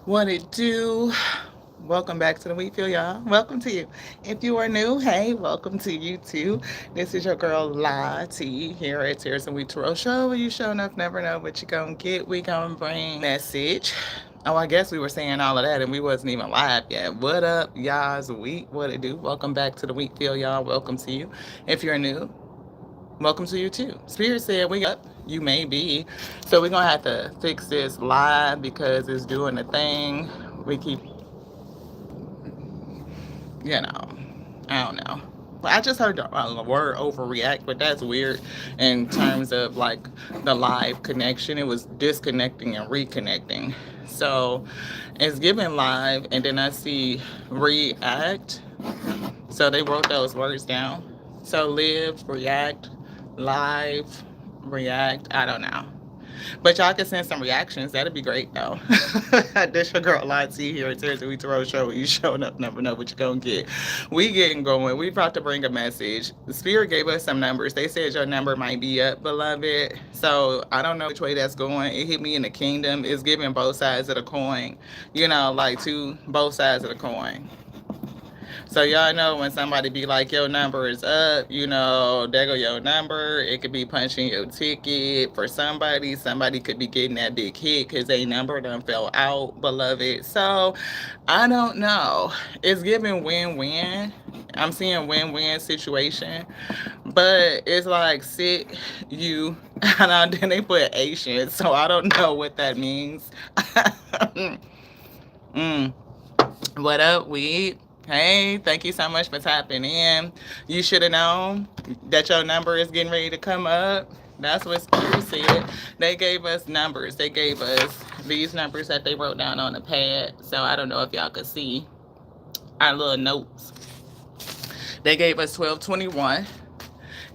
What it do? Welcome back to the Wheat Field, y'all. Welcome to you. If you are new, hey, welcome to you too. This is your girl La T here at Tears and Wheat Tarot Show, where you show enough never know what you gonna get. We gonna bring message. Oh, I guess we were saying all of that and we wasn't even live yet. What up, y'all's Wheat? What it do? Welcome back to the Wheat Field, y'all. Welcome to you. If you're new, welcome to you too. Spirit said we up. You may be. So we're gonna have to fix this live because it's doing the thing. We keep, I don't know. I just heard the word overreact, but that's weird in terms of like the live connection. It was disconnecting and reconnecting. So it's giving live, and then I see react. So they wrote those words down. So live, react, live, react. I don't know. But y'all can send some reactions. That'd be great, though. This your girl, Lottie, here at Terry We Tarot Show. You showing up, never know what you're going to get. We getting going. We about to bring a message. The Spirit gave us some numbers. They said your number might be up, beloved. So I don't know which way that's going. It hit me in the kingdom. It's giving both sides of the coin. Like both sides of the coin. So y'all know when somebody be like, your number is up, there go your number. It could be punching your ticket for somebody. Somebody could be getting that big hit because their number done fell out, beloved. So I don't know. It's giving win-win. I'm seeing win-win situation. But it's like sit you and then they put Asian. So I don't know what that means. mm. What up, weed? Hey, thank you so much for tapping in. You should have known that your number is getting ready to come up. That's what Spirit said. They gave us numbers. They gave us these numbers that they wrote down on the pad. So I don't know if y'all could see our little notes. They gave us 1221.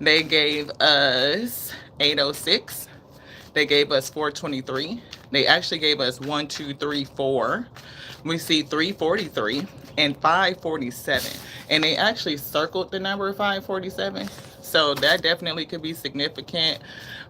They gave us 806. They gave us 423. They actually gave us 1234. We see 343 and 547. And they actually circled the number 547. So that definitely could be significant.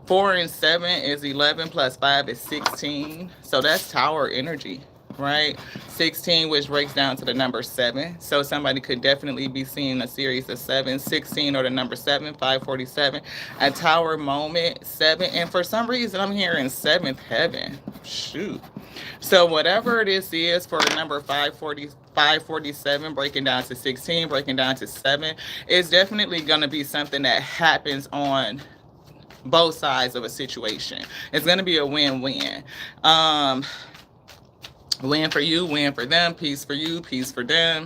4 and 7 is 11 plus 5 is 16. So that's tower energy, right? 16, which breaks down to the number 7. So somebody could definitely be seeing a series of 7. 16 or the number 7, 547. A tower moment, 7. And for some reason, I'm hearing 7th heaven. Shoot. So whatever this is for the number 547, breaking down to 16, breaking down to 7, it's definitely going to be something that happens on both sides of a situation. It's going to be a win-win. Win for you, win for them, peace for you, peace for them.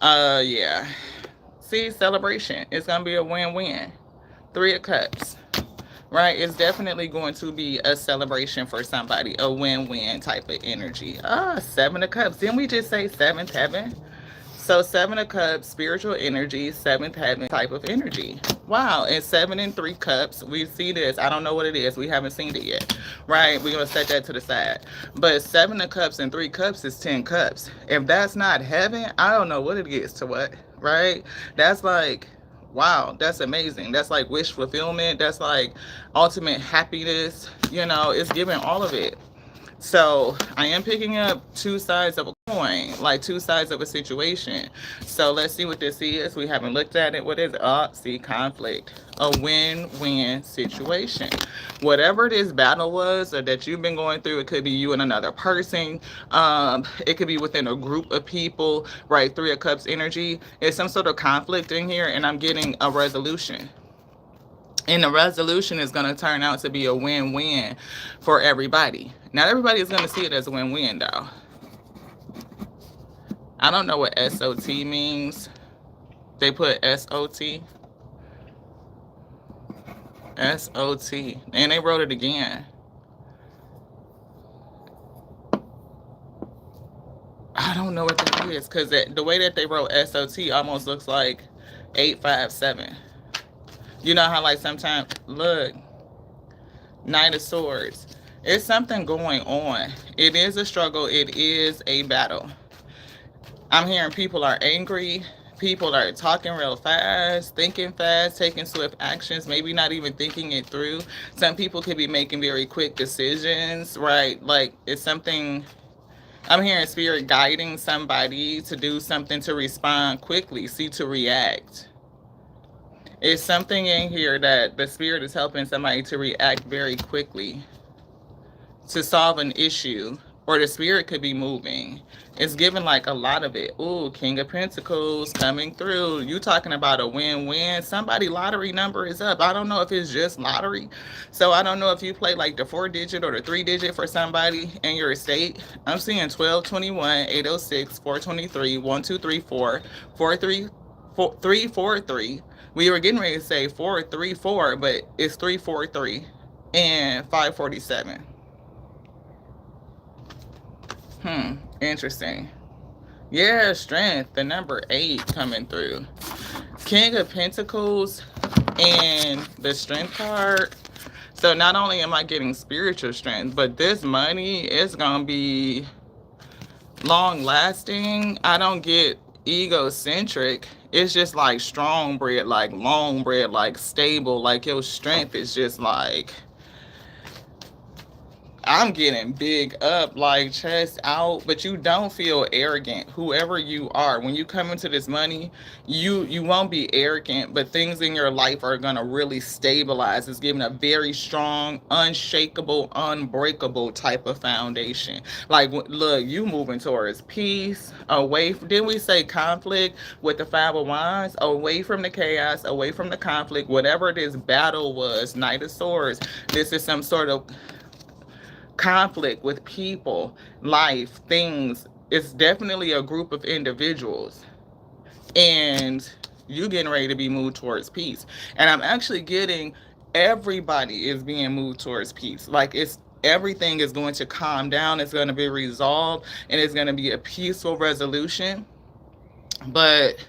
Yeah. See, celebration. It's going to be a win-win. 3 of Cups. Right? It's definitely going to be a celebration for somebody, a win-win type of energy. 7 of Cups. Didn't we just say 7th heaven? So 7 of Cups, spiritual energy, 7th heaven type of energy. Wow. And 7 and 3 cups. We see this. I don't know what it is. We haven't seen it yet. Right? We're going to set that to the side. But 7 of Cups and 3 cups is 10 cups. If that's not heaven, I don't know what it gets to what. Right? That's like, wow, that's amazing. That's like wish fulfillment. That's like ultimate happiness. It's giving all of it. So I am picking up 2 sides of a coin, like 2 sides of a situation. So let's see what this is. We haven't looked at it. What is it? See, conflict. A win-win situation. Whatever this battle was or that you've been going through, it could be you and another person. It could be within a group of people, right? 3 of Cups energy. It's some sort of conflict in here, and I'm getting a resolution. And the resolution is going to turn out to be a win-win for everybody. Not everybody is going to see it as a win-win, though. I don't know what SOT means. They put SOT. SOT. And they wrote it again. I don't know what that is because the way that they wrote SOT almost looks like 857. You know how like sometimes, look, Knight of Swords. It's something going on. It is a struggle. It is a battle. I'm hearing people are angry. People are talking real fast, thinking fast, taking swift actions, maybe not even thinking it through. Some people could be making very quick decisions, right? Like it's something I'm hearing spirit guiding somebody to do something, to respond quickly, see, to react. It's something in here that the spirit is helping somebody to react very quickly to solve an issue, or the spirit could be moving. It's giving like a lot of it. Ooh, King of Pentacles coming through. You talking about a win-win. Somebody lottery number is up. I don't know if it's just lottery. So I don't know if you play like the 4-digit or the 3-digit for somebody in your estate. I'm seeing 12, 21, 806, 423, 1234, 343. We were getting ready to say 434, but it's 343 and 547. Interesting. Yeah, strength. The number 8 coming through. King of Pentacles and the strength card. So not only am I getting spiritual strength, but this money is going to be long lasting. I don't get egocentric. It's just like strong bread, like long bread, like stable. Like your strength is just like, I'm getting big up, like chest out, but you don't feel arrogant. Whoever you are, when you come into this money, you won't be arrogant, but things in your life are gonna really stabilize. It's giving a very strong, unshakable, unbreakable type of foundation. Like, look, you moving towards peace, away. Didn't we say conflict with the 5 of Wands? Away from the chaos, away from the conflict, whatever this battle was. Knight of Swords. This is some sort of conflict with people, life, things. It's definitely a group of individuals, and you getting ready to be moved towards peace. And I'm actually getting everybody is being moved towards peace. Like, it's everything is going to calm down, it's going to be resolved, and it's going to be a peaceful resolution. But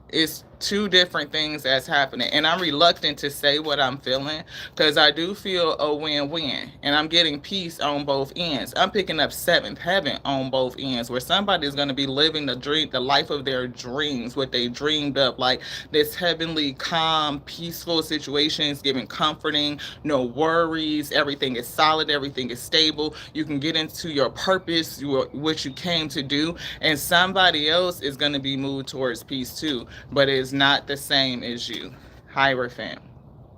it's 2 different things that's happening, and I'm reluctant to say what I'm feeling, because I do feel a win-win, and I'm getting peace on both ends. I'm picking up 7th heaven on both ends, where somebody's going to be living the dream, the life of their dreams, what they dreamed up, like this heavenly, calm, peaceful situations, giving comforting, no worries, everything is solid, everything is stable. You can get into your purpose, what you came to do, and somebody else is going to be moved towards peace too, but it's not the same as you. Hierophant.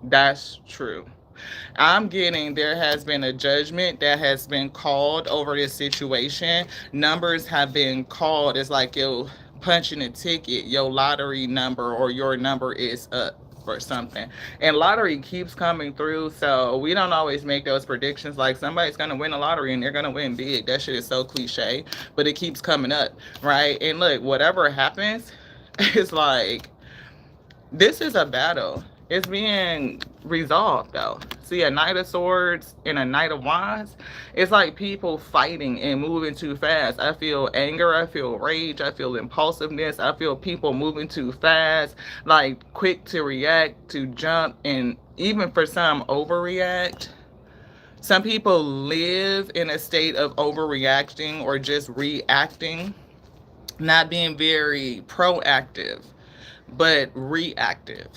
That's true. I'm getting there has been a judgment that has been called over this situation. Numbers have been called. It's like you're punching a ticket. Your lottery number or your number is up for something. And lottery keeps coming through, so we don't always make those predictions like somebody's going to win a lottery and they're going to win big. That shit is so cliche, but it keeps coming up, right? And look, whatever happens, it's like, this is a battle. It's being resolved though. See, a Knight of Swords and a Knight of Wands, it's like people fighting and moving too fast. I feel anger, I feel rage, I feel impulsiveness, I feel people moving too fast, like quick to react, to jump, and even for some overreact. Some people live in a state of overreacting or just reacting, not being very proactive, but reactive.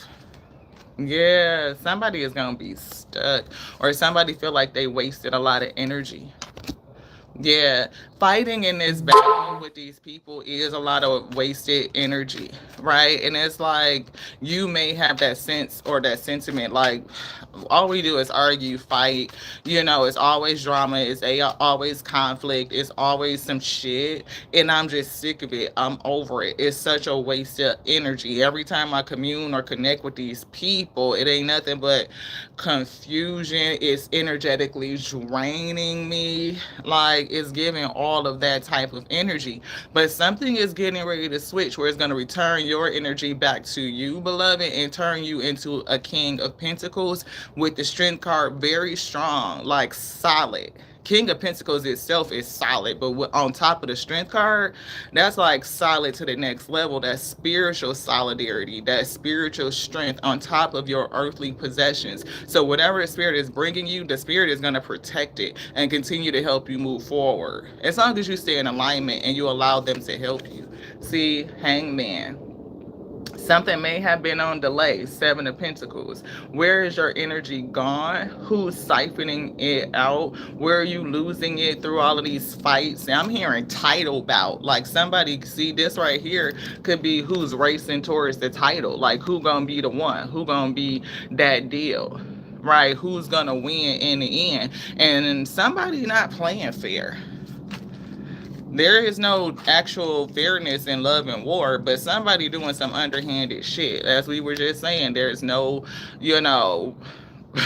Yeah, somebody is gonna be stuck, or somebody feel like they wasted a lot of energy. Yeah, fighting in this battle with these people is a lot of wasted energy, right? And it's like you may have that sense or that sentiment like, all we do is argue, fight, it's always drama, always conflict, it's always some shit, and I'm just sick of it. I'm over it. It's such a waste of energy. Every time I commune or connect with these people, it ain't nothing but confusion. It's energetically draining me. Like, it's giving all of that type of energy. But something is getting ready to switch, where it's going to return your energy back to you, beloved, and turn you into a King of Pentacles with the strength card very strong, like solid. King of Pentacles itself is solid, but on top of the strength card, that's like solid to the next level. That spiritual solidarity, that spiritual strength on top of your earthly possessions. So whatever the spirit is bringing you, the spirit is going to protect it and continue to help you move forward, as long as you stay in alignment and you allow them to help you. See, Hangman. Something may have been on delay. Seven of Pentacles. Where is your energy gone? Who's siphoning it out? Where are you losing it through all of these fights? I'm hearing title bout. Like somebody, see this right here could be who's racing towards the title. Like who gonna be the one? Who gonna be that deal? Right? Who's gonna win in the end? And somebody not playing fair. There is no actual fairness in love and war, but somebody doing some underhanded shit. As we were just saying, there's no,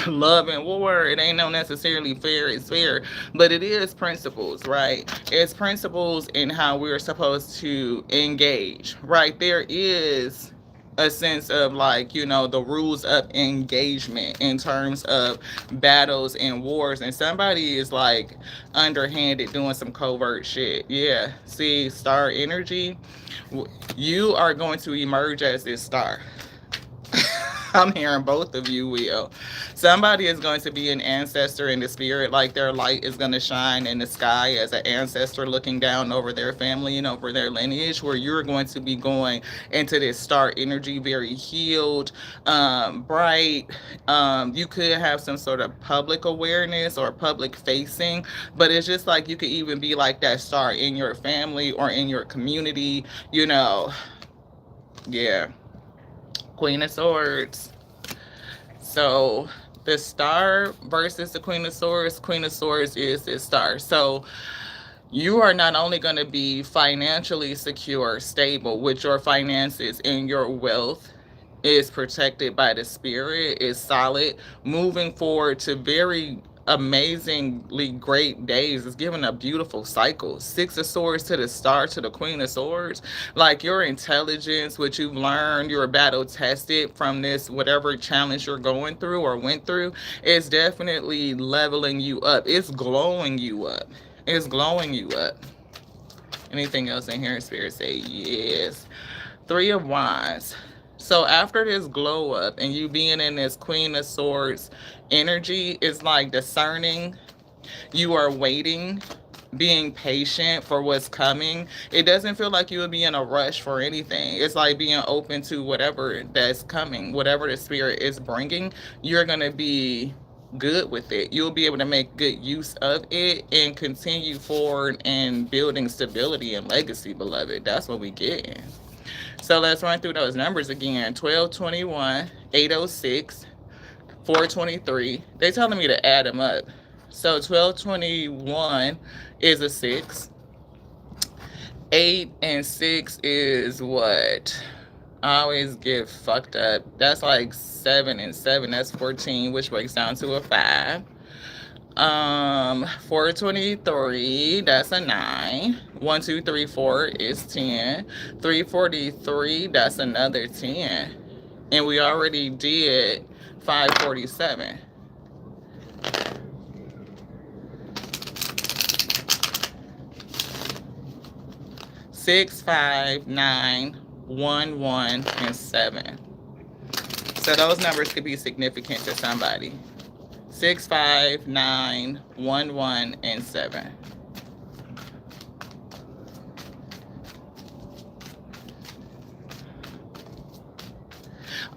love and war. It ain't no necessarily fair. It's fair, but it is principles, right? It's principles in how we're supposed to engage, right? There is a sense of like, the rules of engagement in terms of battles and wars, and somebody is like underhanded doing some covert shit. Yeah, see, star energy, you are going to emerge as this star. I'm hearing both of you will. Somebody is going to be an ancestor in the spirit, like their light is going to shine in the sky as an ancestor looking down over their family and over their lineage, where you're going to be going into this star energy, very healed, bright. You could have some sort of public awareness or public facing, but it's just like you could even be like that star in your family or in your community, Yeah. Queen of Swords. So the star versus the Queen of Swords. Queen of Swords is this star. So you are not only going to be financially secure, stable with your finances, and your wealth is protected by the spirit, is solid, moving forward to very amazingly great days. It's giving a beautiful cycle. Six of Swords to the star to the Queen of Swords. Like your intelligence, what you've learned, you're battle tested from this, whatever challenge you're going through or went through, is definitely leveling you up. It's glowing you up. It's glowing you up. Anything else in here? Spirit say yes. Three of Wands. So after this glow up and you being in this Queen of Swords energy, it's like discerning. You are waiting, being patient for what's coming. It doesn't feel like you would be in a rush for anything. It's like being open to whatever that's coming, whatever the spirit is bringing. You're going to be good with it. You'll be able to make good use of it and continue forward and building stability and legacy, beloved. That's what we get. So let's run through those numbers again. 1221, 806, 423. They're telling me to add them up. So 1221 is a 6. 8 and 6 is what? I always get fucked up. That's like 7 and 7. That's 14, which breaks down to a 5. 423, that's a 9. 1, 2, 3, 4 is 10. 343, that's another 10. And we already did 547. Six, 5, 9, 1, 1, and 7. So those numbers could be significant to somebody. 6, 5, 9, 1, 1, and 7.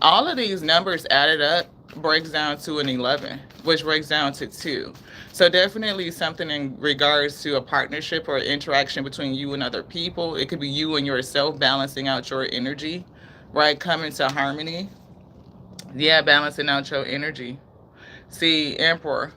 All of these numbers added up breaks down to an 11, which breaks down to 2. So definitely something in regards to a partnership or interaction between you and other people. It could be you and yourself balancing out your energy, right? Coming to harmony. Yeah, balancing out your energy. See, Emperor,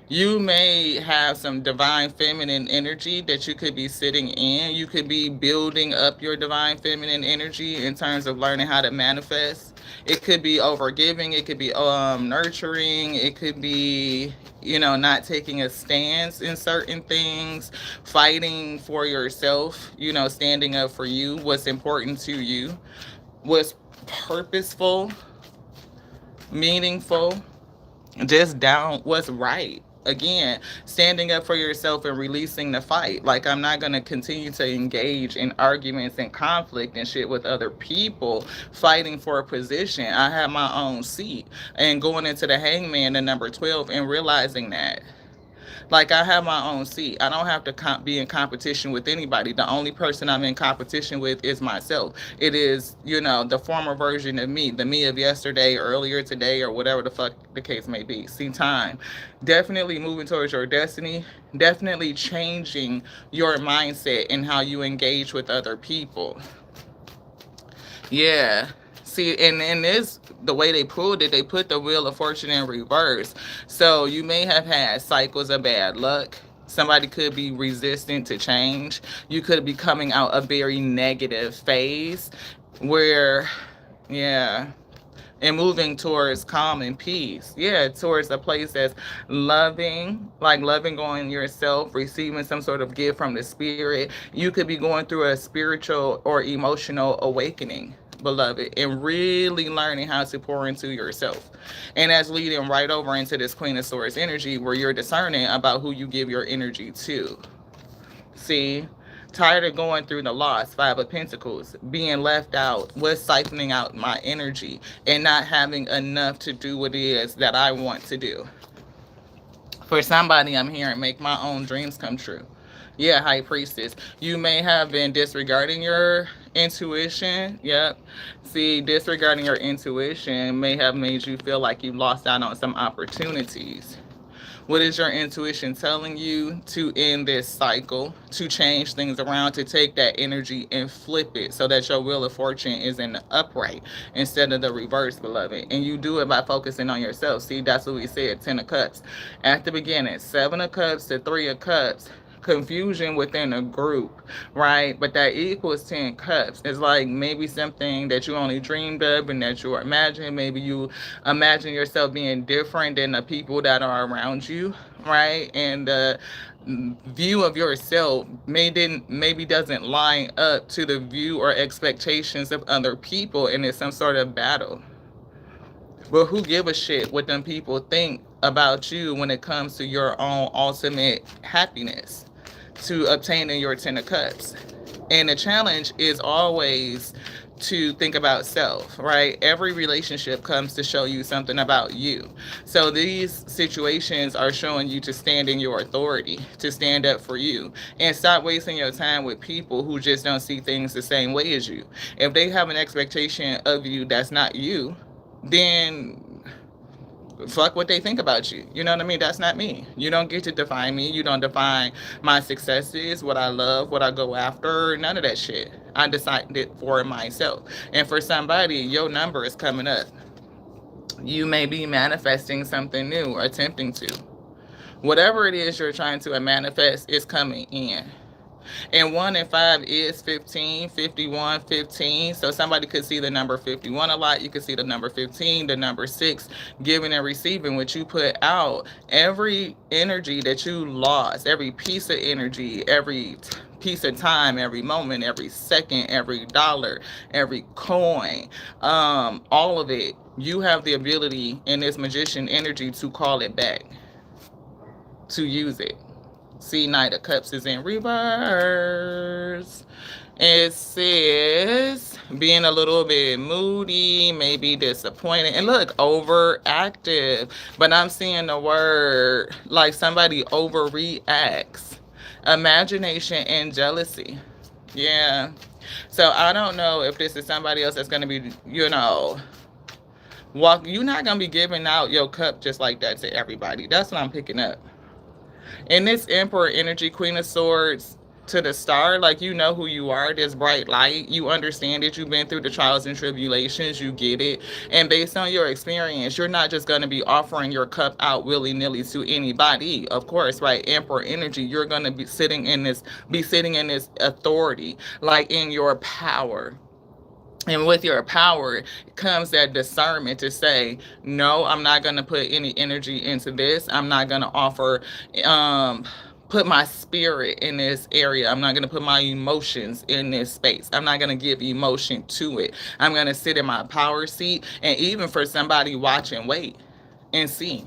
you may have some divine feminine energy that you could be sitting in. You could be building up your divine feminine energy in terms of learning how to manifest. It could be overgiving. It could be nurturing. It could be, not taking a stance in certain things, fighting for yourself, standing up for you, what's important to you, what's purposeful, meaningful, just down what's right. Again, standing up for yourself and releasing the fight. Like, I'm not going to continue to engage in arguments and conflict and shit with other people fighting for a position. I have my own seat. And going into the Hangman, the number 12, and realizing that Like, I have my own seat. I don't have to be in competition with anybody. The only person I'm in competition with is myself. It is, the former version of me, the me of yesterday, earlier today, or whatever the fuck the case may be. See, time. Definitely moving towards your destiny. Definitely changing your mindset and how you engage with other people. Yeah. See, and in this, the way they pulled it, they put the Wheel of Fortune in reverse. So you may have had cycles of bad luck. Somebody could be resistant to change. You could be coming out a very negative phase where, yeah, and moving towards calm and peace. Yeah, towards a place that's loving, like loving on yourself, receiving some sort of gift from the spirit. You could be going through a spiritual or emotional awakening, beloved, and really learning how to pour into yourself. And that's leading right over into this Queen of Swords energy, where you're discerning about who you give your energy to. See? Tired of going through the loss, Five of Pentacles, being left out, was siphoning out my energy and not having enough to do what it is that I want to do. For somebody, I'm hearing make my own dreams come true. Yeah, High Priestess. You may have been disregarding your intuition. Yep. See, disregarding your intuition may have made you feel like you lost out on some opportunities. What is your intuition telling you? To end this cycle, to change things around, to take that energy and flip it so that your Wheel of Fortune is in the upright instead of the reverse, beloved. And you do it by focusing on yourself. See, that's what we said, 10 of Cups. At the beginning, 7 of Cups to 3 of Cups. Confusion within a group, right? But that equals 10 cups. It's like maybe something that you only dreamed of and that you imagine. Maybe you imagine yourself being different than the people that are around you, right? And the view of yourself maybe doesn't line up to the view or expectations of other people, and it's some sort of battle. But who give a shit what them people think about you when it comes to your own ultimate happiness, to obtaining your 10 of Cups? And the challenge is always to think about self, right? Every relationship comes to show you something about you. So these situations are showing you to stand in your authority, to stand up for you, and stop wasting your time with people who just don't see things the same way as you. If they have an expectation of you that's not you, then fuck what they think about you. You know what I mean? That's not me. You don't get to define me. You don't define my successes, what I love, what I go after, none of that shit. I decided for myself. And for somebody, your number is coming up. You may be manifesting something new or attempting to. Whatever it is you're trying to manifest is coming in. And 1 and 5 is 15, 51, 15. So somebody could see the number 51 a lot. You could see the number 15, the number 6, giving and receiving. What you put out, every energy that you lost, every piece of energy, every piece of time, every moment, every second, every dollar, every coin, all of it, you have the ability in this magician energy to call it back, to use it. See, Knight of Cups is in reverse. It says being a little bit moody, maybe disappointed. And look, overactive. But I'm seeing the word like somebody overreacts. Imagination and jealousy. Yeah. So I don't know if this is somebody else that's going to be, you're not going to be giving out your cup just like that to everybody. That's what I'm picking up. In this Emperor energy, Queen of Swords to the Star, like, you know who you are, this bright light. You understand it. You've been through the trials and tribulations. You get it. And based on your experience, you're not just going to be offering your cup out willy-nilly to anybody. Of course, right? Emperor energy, you're going to be sitting in this authority, like in your power. And with your power comes that discernment to say, no, I'm not going to put any energy into this. I'm not going to offer, put my spirit in this area. I'm not going to put my emotions in this space. I'm not going to give emotion to it. I'm going to sit in my power seat. And even for somebody watching, wait and see.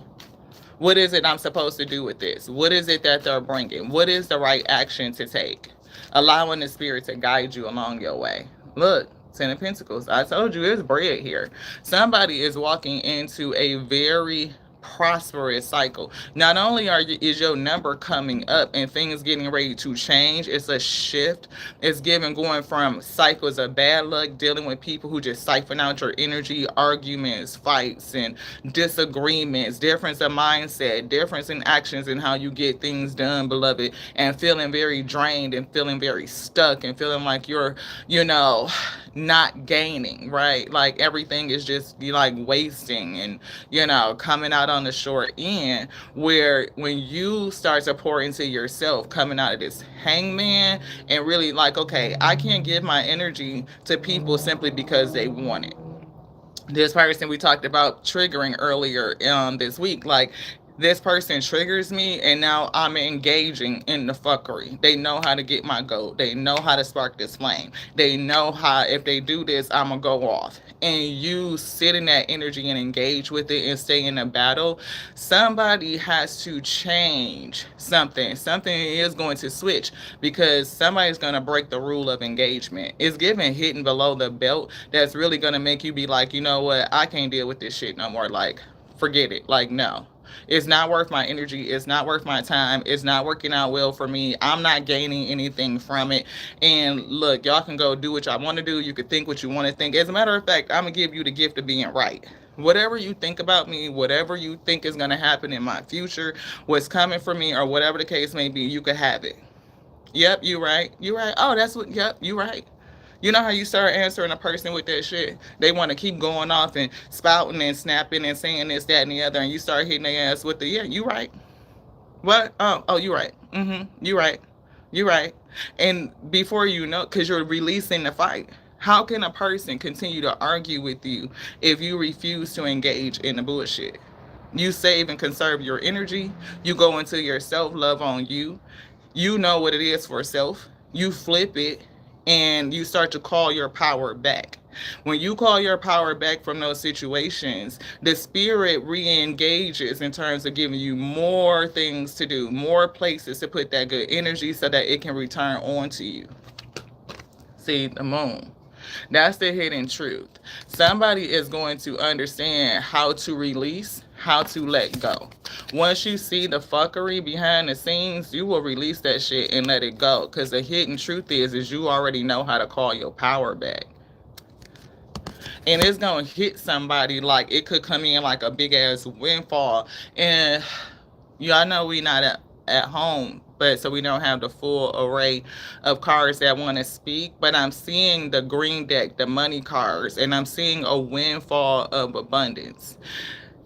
What is it I'm supposed to do with this? What is it that they're bringing? What is the right action to take? Allowing the spirit to guide you along your way. Look. 10 of Pentacles. I told you it's bread here. Somebody is walking into a very prosperous cycle. Not only is your number coming up and things getting ready to change, it's a shift. It's giving going from cycles of bad luck, dealing with people who just siphon out your energy, arguments, fights, and disagreements, difference of mindset, difference in actions and how you get things done, beloved, and feeling very drained and feeling very stuck and feeling like you're, not gaining, right? Like everything is just like wasting and, coming out on the short end, where when you start to pour into yourself, coming out of this hangman and really like, okay, I can't give my energy to people simply because they want it. This person we talked about triggering earlier this week, like this person triggers me and now I'm engaging in the fuckery. They know how to get my goat. They know how to spark this flame. They know how, if they do this, I'm gonna go off. And you sit in that energy and engage with it and stay in a battle. Somebody has to change something. Something is going to switch because somebody's going to break the rule of engagement. It's given hitting below the belt that's really going to make you be like, you know what, I can't deal with this shit no more. Like, forget it. Like, no. It's not worth my energy. It's not worth my time. It's not working out well for me. I'm not gaining anything from it. And look, y'all can go do what y'all want to do. You can think what you want to think. As a matter of fact, I'm going to give you the gift of being right. Whatever you think about me, whatever you think is going to happen in my future, what's coming for me, or whatever the case may be, you could have it. Yep, you right. You right. Oh, that's what, yep, you right. You know how you start answering a person with that shit? They want to keep going off and spouting and snapping and saying this, that, and the other, and you start hitting their ass with the, yeah, you right. What? Oh, you right. You right. You right. And before you know, because you're releasing the fight. How can a person continue to argue with you if you refuse to engage in the bullshit? You save and conserve your energy. You go into yourself, love on you. You know what it is for self. You flip it and you start to call your power back. When you call your power back from those situations, the spirit re-engages in terms of giving you more things to do, more places to put that good energy so that it can return on to you. See, the moon. That's the hidden truth. Somebody is going to understand how to release, how to let go. Once you see the fuckery behind the scenes, you will release that shit and let it go. Because the hidden truth is you already know how to call your power back. And it's going to hit somebody like it could come in like a big ass windfall. And y'all know we not at home, but so we don't have the full array of cards that want to speak. But I'm seeing the green deck, the money cards, and I'm seeing a windfall of abundance.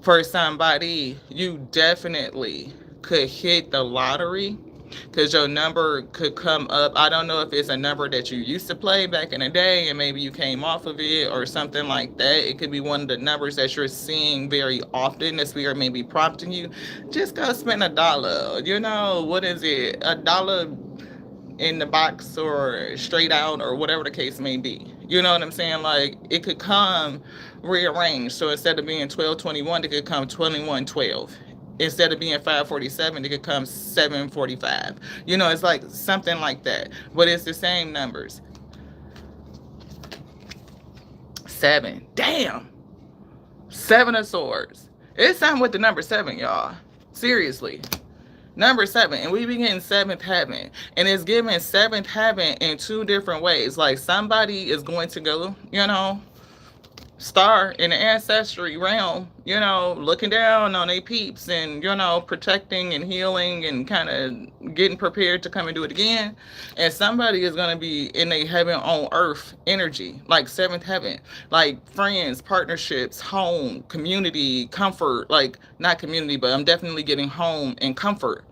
For somebody, you definitely could hit the lottery because your number could come up. I don't know if it's a number that you used to play back in the day and maybe you came off of it or something like that. It could be one of the numbers that you're seeing very often. The spirit may be prompting you. Just go spend $1. What is it? $1 in the box or straight out or whatever the case may be. You know what I'm saying? Like it could come rearranged. So instead of being 1221, it could come 2112. Instead of being 547, it could come 745. It's like something like that. But it's the same numbers. 7. Damn. 7 of Swords. It's something with the number 7, y'all. Seriously. Number 7. And we be getting 7th heaven. And it's giving 7th heaven in 2 different ways. Like somebody is going to go, star in the ancestry realm, looking down on their peeps and, protecting and healing and kind of getting prepared to come and do it again. And somebody is going to be in a heaven on earth energy, like 7th heaven, like friends, partnerships, home, community, comfort, like not community, but I'm definitely getting home and comfort.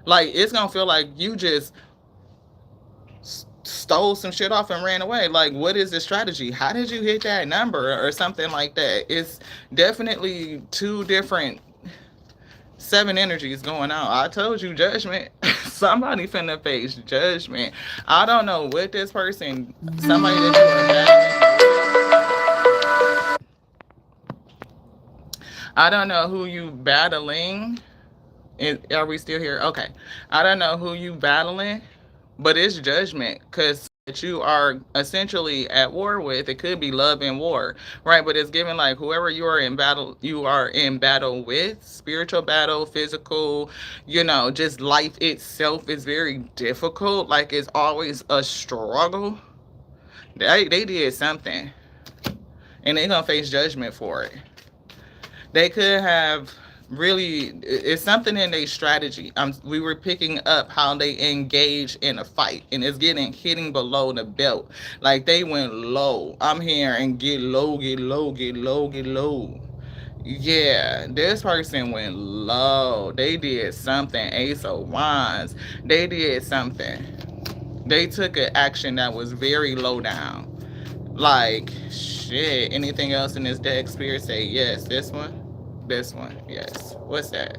Like it's going to feel like you just stole some shit off and ran away. Like, what is the strategy? How did you hit that number or something like that? It's definitely 2 different 7 energies going on. I told you, judgment. Somebody finna face judgment. I don't know what this person, somebody that you are battling. I don't know who you battling. Are we still here? Okay. I don't know who you battling. But it's judgment because that you are essentially at war with. It could be love and war, right? But it's given like whoever you are in battle with, spiritual battle, physical, just life itself is very difficult. Like it's always a struggle. They did something, and they're gonna face judgment for it. They could have really, it's something in their strategy. We were picking up how they engage in a fight, and it's hitting below the belt. Like they went low. I'm here and get low, get low, get low, get low. Yeah, this person went low. They did something. Ace of Wands. They did something. They took an action that was very low down. Like, shit. Anything else in this deck? Spirit say yes. This one? This one, yes. What's that?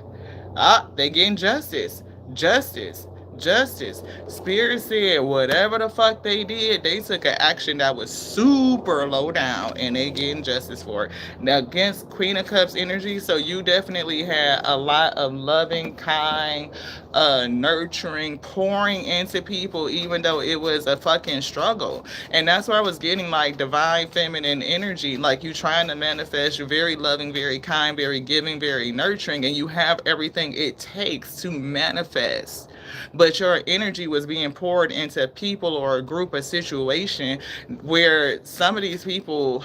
Ah, they getting justice. Justice. Justice. Spirit said whatever the fuck they did, they took an action that was super low down and they getting justice for it. Now against Queen of Cups energy, so you definitely had a lot of loving, kind, nurturing, pouring into people, even though it was a fucking struggle. And that's why I was getting like divine feminine energy. Like you trying to manifest, you're very loving, very kind, very giving, very nurturing, and you have everything it takes to manifest. But your energy was being poured into people or a group, a situation where some of these people,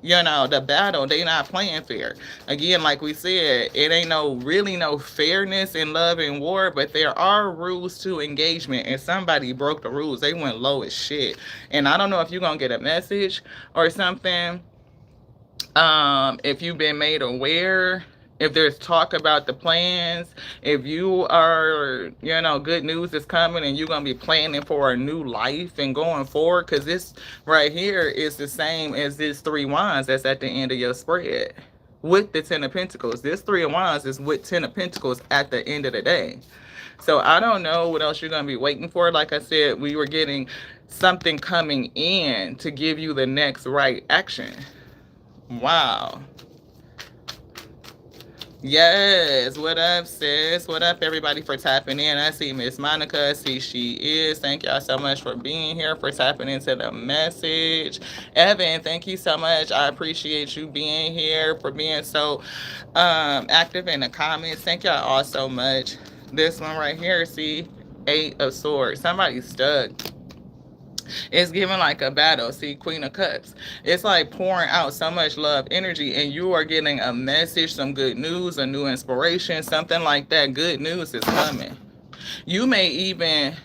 the battle, they not playing fair. Again, like we said, it ain't really no fairness in love and war, but there are rules to engagement, and somebody broke the rules. They went low as shit. And I don't know if you're gonna get a message or something, if you've been made aware, if there's talk about the plans, if you are, good news is coming and you're going to be planning for a new life and going forward, because this right here is the same as this 3 Wands that's at the end of your spread with the 10 of Pentacles. This 3 of Wands is with 10 of Pentacles at the end of the day. So I don't know what else you're going to be waiting for. Like I said, we were getting something coming in to give you the next right action. Wow. Yes, what up, sis? What up, everybody, for tapping in? I see Miss Monica. I see she is. Thank y'all so much for being here, for tapping into the message. Evan, thank you so much. I appreciate you being here, for being so active in the comments. Thank y'all all so much. This one right here, see, 8 of Swords. Somebody's stuck. It's giving like a battle. See, Queen of Cups. It's like pouring out so much love energy, and you are getting a message, some good news, a new inspiration, something like that. Good news is coming. You may even,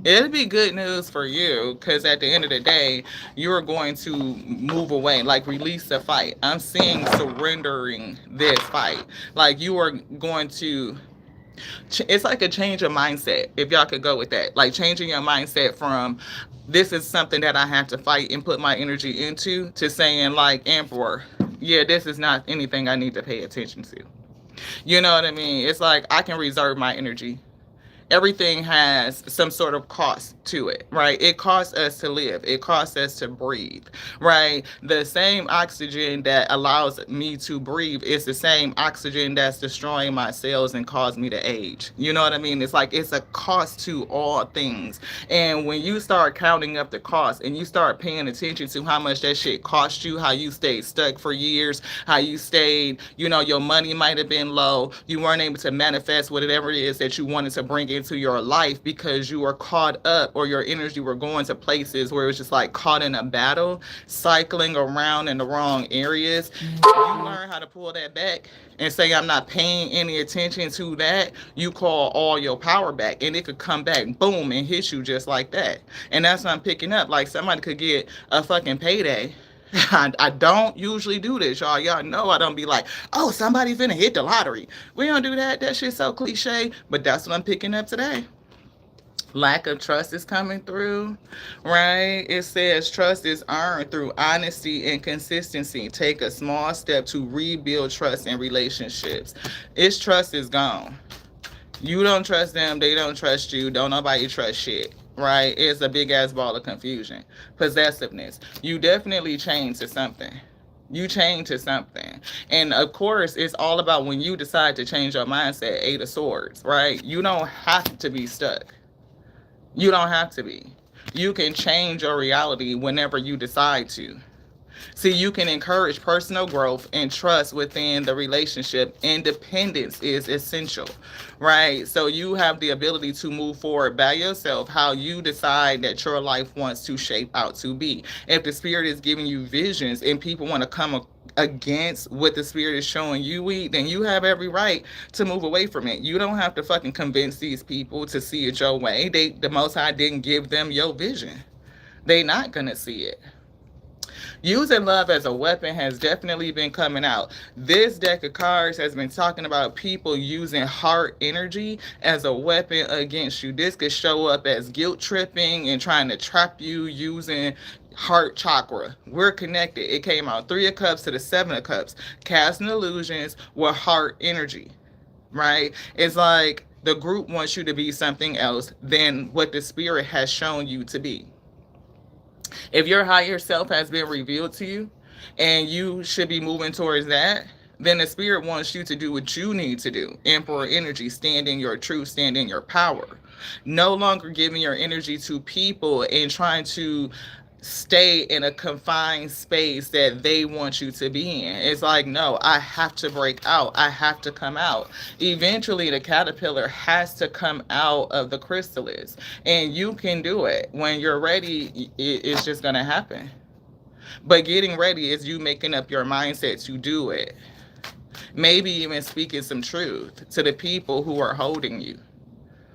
it'll be good news for you, because at the end of the day, you're going to move away, like release the fight. I'm seeing surrendering this fight. Like you are going to, it's like a change of mindset, if y'all could go with that. Like changing your mindset from, this is something that I have to fight and put my energy into, to saying like, Emperor, yeah, this is not anything I need to pay attention to. You know what I mean? It's like I can reserve my energy. Everything has some sort of cost to it, right? It costs us to live. It costs us to breathe, right? The same oxygen that allows me to breathe is the same oxygen that's destroying my cells and cause me to age. You know what I mean? It's like it's a cost to all things. And when you start counting up the cost and you start paying attention to how much that shit cost you, how you stayed stuck for years, how you stayed, your money might have been low, you weren't able to manifest whatever it is that you wanted to bring into your life because you were caught up, or your energy were going to places where it was just like caught in a battle, cycling around in the wrong areas. If you learn how to pull that back and say, I'm not paying any attention to that, you call all your power back, and it could come back, boom, and hit you just like that. And that's what I'm picking up. Like somebody could get a fucking payday. I don't usually do this, y'all. Y'all know I don't be like, oh, somebody finna hit the lottery. We don't do that. That shit's so cliche. But that's what I'm picking up today. Lack of trust is coming through, right? It says trust is earned through honesty and consistency. Take a small step to rebuild trust in relationships. Its trust is gone. You don't trust them. They don't trust you. Don't nobody trust shit. Right? It's a big ass ball of confusion. Possessiveness. You definitely change to something. You change to something. And of course, it's all about when you decide to change your mindset. 8 of Swords, right? You don't have to be stuck. You don't have to be. You can change your reality whenever you decide to. See, you can encourage personal growth and trust within the relationship. Independence is essential, right? So you have the ability to move forward by yourself, how you decide that your life wants to shape out to be. If the spirit is giving you visions and people want to come against what the spirit is showing you, then you have every right to move away from it. You don't have to fucking convince these people to see it your way. The Most High didn't give them your vision. They not gonna see it. Using love as a weapon has definitely been coming out. This deck of cards has been talking about people using heart energy as a weapon against you. This could show up as guilt tripping and trying to trap you using heart chakra. We're connected. It came out 3 of Cups to the 7 of Cups. Casting illusions with heart energy, right? It's like the group wants you to be something else than what the spirit has shown you to be. If your higher self has been revealed to you and you should be moving towards that, then the spirit wants you to do what you need to do. Emperor energy, stand in your truth, stand in your power. No longer giving your energy to people and trying to stay in a confined space that they want you to be in. It's like, no, I have to break out. I have to come out. Eventually, the caterpillar has to come out of the chrysalis. And you can do it. When you're ready, it's just going to happen. But getting ready is you making up your mindset to do it. Maybe even speaking some truth to the people who are holding you.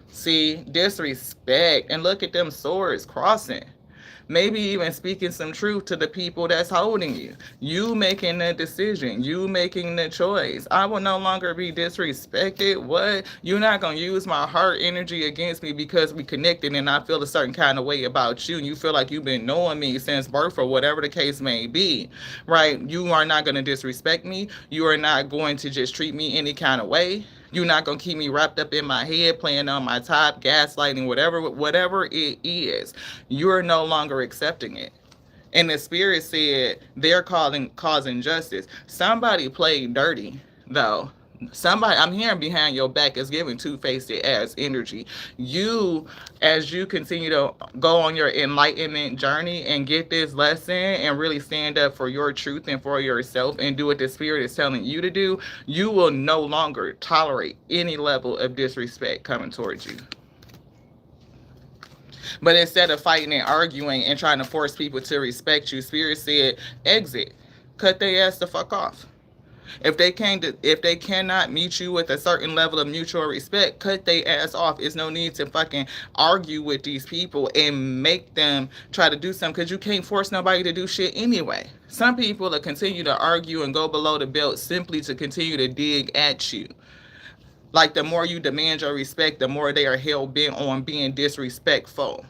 See, disrespect. And look at them swords crossing. Maybe even speaking some truth to the people that's holding you. You making the decision. You making the choice. I will no longer be disrespected. What? You're not going to use my heart energy against me because we connected and I feel a certain kind of way about you. And you feel like you've been knowing me since birth or whatever the case may be, right? You are not going to disrespect me. You are not going to just treat me any kind of way. You're not going to keep me wrapped up in my head, playing on my top, gaslighting, whatever it is. You're no longer accepting it. And the spirit said they're causing justice. Somebody played dirty, though. Somebody, I'm hearing behind your back, is giving two-faced ass energy. You, as you continue to go on your enlightenment journey and get this lesson and really stand up for your truth and for yourself and do what the spirit is telling you to do, you will no longer tolerate any level of disrespect coming towards you. But instead of fighting and arguing and trying to force people to respect you, spirit said, exit. Cut their ass the fuck off. If they cannot meet you with a certain level of mutual respect, cut their ass off. It's no need to fucking argue with these people and make them try to do something, because you can't force nobody to do shit anyway. Some people will continue to argue and go below the belt simply to continue to dig at you. Like, the more you demand your respect, the more they are hell-bent on being disrespectful.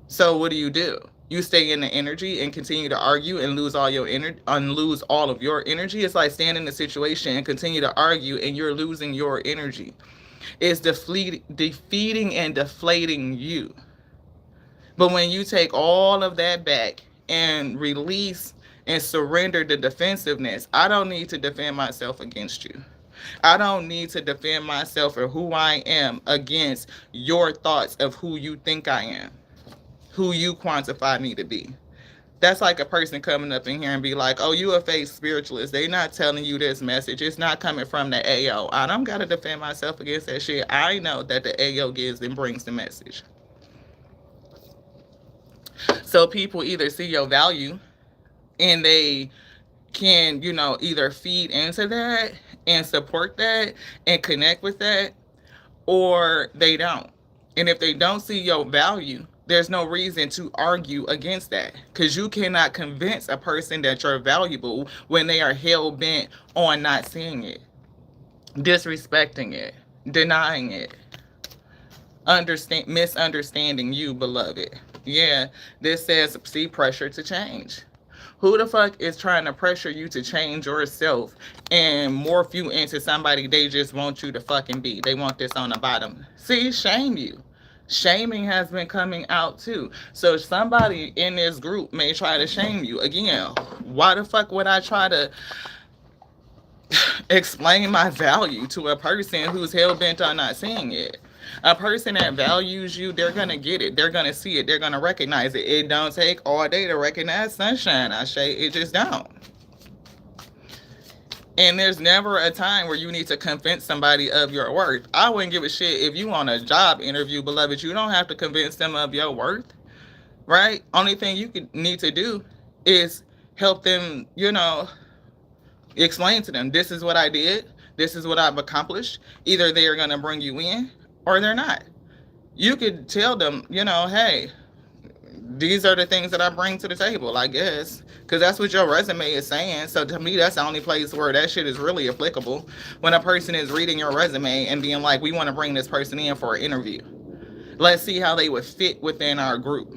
So what do? You stay in the energy and continue to argue and lose all your lose all of your energy. It's like staying in the situation and continue to argue and you're losing your energy. It's defeating and deflating you. But when you take all of that back and release and surrender the defensiveness, I don't need to defend myself against you. I don't need to defend myself or who I am against your thoughts of who you think I am, who you quantify me to be. That's like a person coming up in here and be like, oh, you a fake spiritualist. They not telling you this message. It's not coming from the AO. I don't got to defend myself against that shit. I know that the AO gives and brings the message. So people either see your value and they can, either feed into that and support that and connect with that, or they don't. And if they don't see your value, there's no reason to argue against that, because you cannot convince a person that you're valuable when they are hell-bent on not seeing it, disrespecting it, denying it, misunderstanding you, beloved. Yeah, this says, see, pressure to change. Who the fuck is trying to pressure you to change yourself and morph you into somebody they just want you to fucking be? They want this on the bottom. See, shame you. Shaming has been coming out too. So somebody in this group may try to shame you. Again, why the fuck would I try to explain my value to a person who's hell-bent on not seeing it? A person that values you, they're gonna get it. They're gonna see it. They're gonna recognize it. It don't take all day to recognize sunshine. I say it just don't. And there's never a time where you need to convince somebody of your worth. I wouldn't give a shit if you on a job interview, beloved. You don't have to convince them of your worth, right? Only thing you need to do is help them, explain to them, this is what I did, this is what I've accomplished. Either they're going to bring you in or they're not. You could tell them, hey, these are the things that I bring to the table, I guess, because that's what your resume is saying. So to me, that's the only place where that shit is really applicable. When a person is reading your resume and being like, we want to bring this person in for an interview. Let's see how they would fit within our group.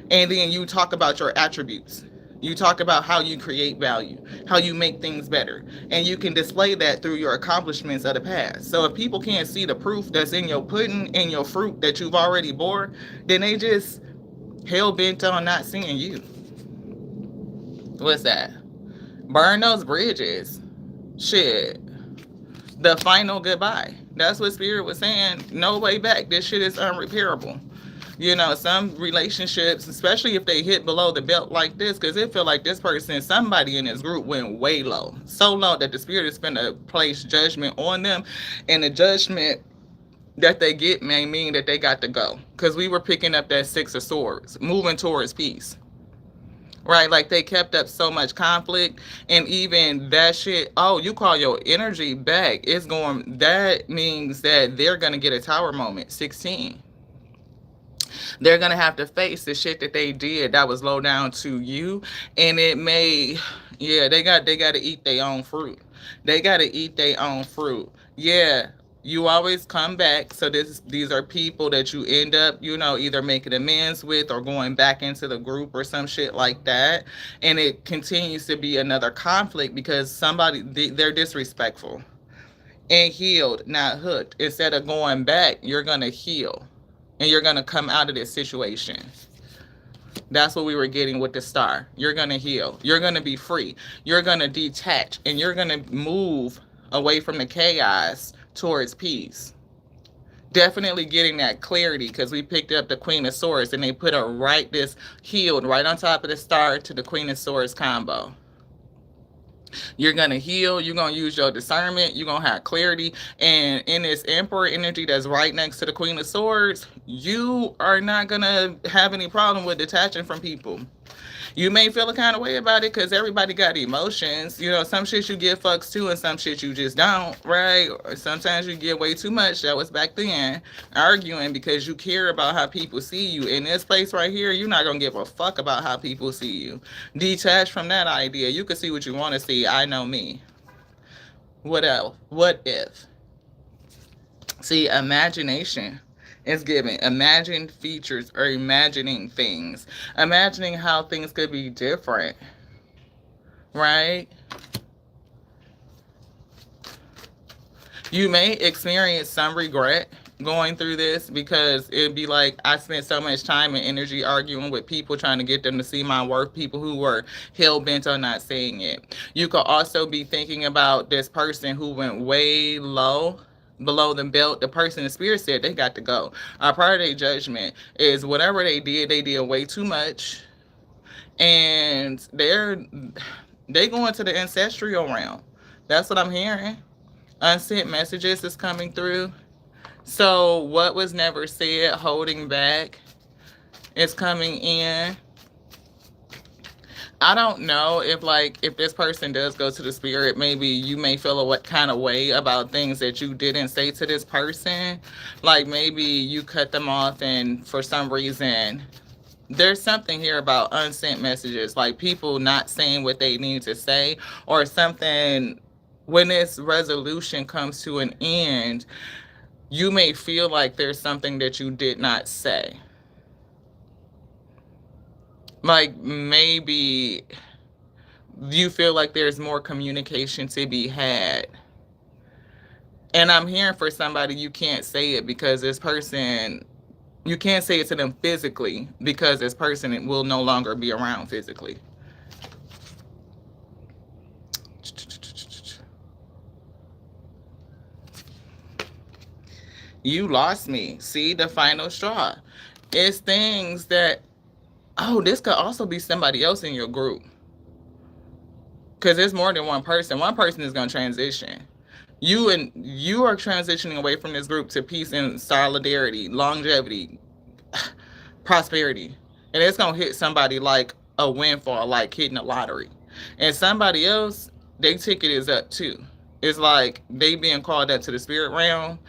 And then you talk about your attributes. You talk about how you create value, how you make things better. And you can display that through your accomplishments of the past. So if people can't see the proof that's in your pudding, in your fruit that you've already bore, then they just hell-bent on not seeing you. What's that? Burn those bridges. Shit. The final goodbye. That's what Spirit was saying. No way back. This shit is unrepairable. Some relationships, especially if they hit below the belt like this, because it feel like this person, somebody in this group went way low. So low that the Spirit is going to place judgment on them. And the judgment that they get may mean that they got to go. Because we were picking up that Six of Swords, moving towards peace. Right? Like they kept up so much conflict. And even that shit, oh, you call your energy back. That means that they're going to get a tower moment. 16. They're going to have to face the shit that they did that was low down to you. And it may, they got to eat their own fruit. They got to eat their own fruit. Yeah, you always come back. So these are people that you end up, either making amends with or going back into the group or some shit like that. And it continues to be another conflict because they're disrespectful. And healed, not hooked. Instead of going back, you're going to heal. And you're going to come out of this situation. That's what we were getting with the star. You're going to heal. You're going to be free. You're going to detach. And you're going to move away from the chaos towards peace. Definitely getting that clarity because we picked up the Queen of Swords and they put her this healed right on top of the star to the Queen of Swords combo. You're going to heal. You're going to use your discernment. You're going to have clarity. And in this Emperor energy that's right next to the Queen of Swords, you are not going to have any problem with detaching from people. You may feel a kind of way about it because everybody got emotions. Some shit you give fucks to and some shit you just don't, right? Or sometimes you get way too much. That was back then. Arguing because you care about how people see you. In this place right here, you're not going to give a fuck about how people see you. Detach from that idea. You can see what you want to see. I know me. What else? What if? See, imagination is given. Imagine features or imagining things. Imagining how things could be different. Right? You may experience some regret going through this because it'd be like I spent so much time and energy arguing with people trying to get them to see my worth, people who were hell-bent on not seeing it. You could also be thinking about this person who went way low below the belt. The person in Spirit said they got to go. Part of their judgment is whatever they did way too much. And they going to the ancestral realm. That's what I'm hearing. Unsent messages is coming through. So what was never said, holding back, is coming in. I don't know if this person does go to the Spirit, maybe you may feel a what kind of way about things that you didn't say to this person. Like maybe you cut them off and for some reason, there's something here about unsent messages, like people not saying what they need to say or something. When this resolution comes to an end, you may feel like there's something that you did not say. Like maybe you feel like there's more communication to be had. And I'm hearing for somebody, you can't say it because this person, you can't say it to them physically because this person will no longer be around physically. You lost me. See, the final straw. It's things that, oh, this could also be somebody else in your group. Because there's more than one person. One person is going to transition. You are transitioning away from this group to peace and solidarity, longevity, prosperity. And it's going to hit somebody like a windfall, like hitting a lottery. And somebody else, their ticket is up too. It's like they being called up to the spirit realm.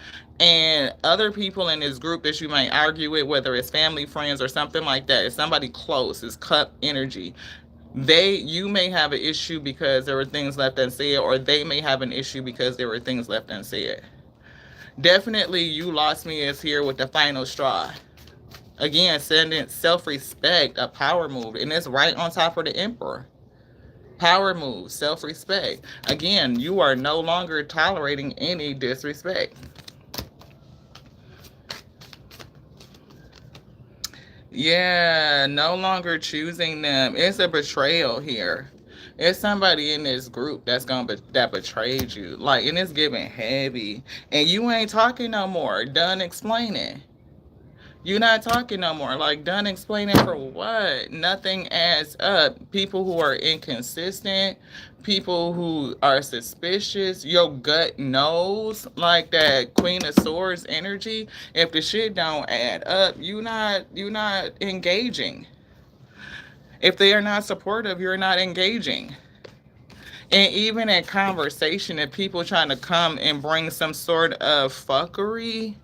And other people in this group that you might argue with, whether it's family, friends, or something like that, it's somebody close, it's cup energy. You may have an issue because there were things left unsaid, or they may have an issue because there were things left unsaid. Definitely, you lost me is here with the final straw. Again, sending self-respect, a power move, and it's right on top of the emperor. Power move, self-respect. Again, you are no longer tolerating any disrespect. Yeah, no longer choosing them. It's a betrayal here. It's somebody in this group that betrayed you. Like, and it's giving heavy. And you ain't talking no more. Done explaining. You're not talking no more. Like, done explaining for what? Nothing adds up. People who are inconsistent, people who are suspicious, your gut knows, like that Queen of Swords energy. If the shit don't add up, you're not engaging. If they are not supportive, you're not engaging. And even in conversation, if people trying to come and bring some sort of fuckery,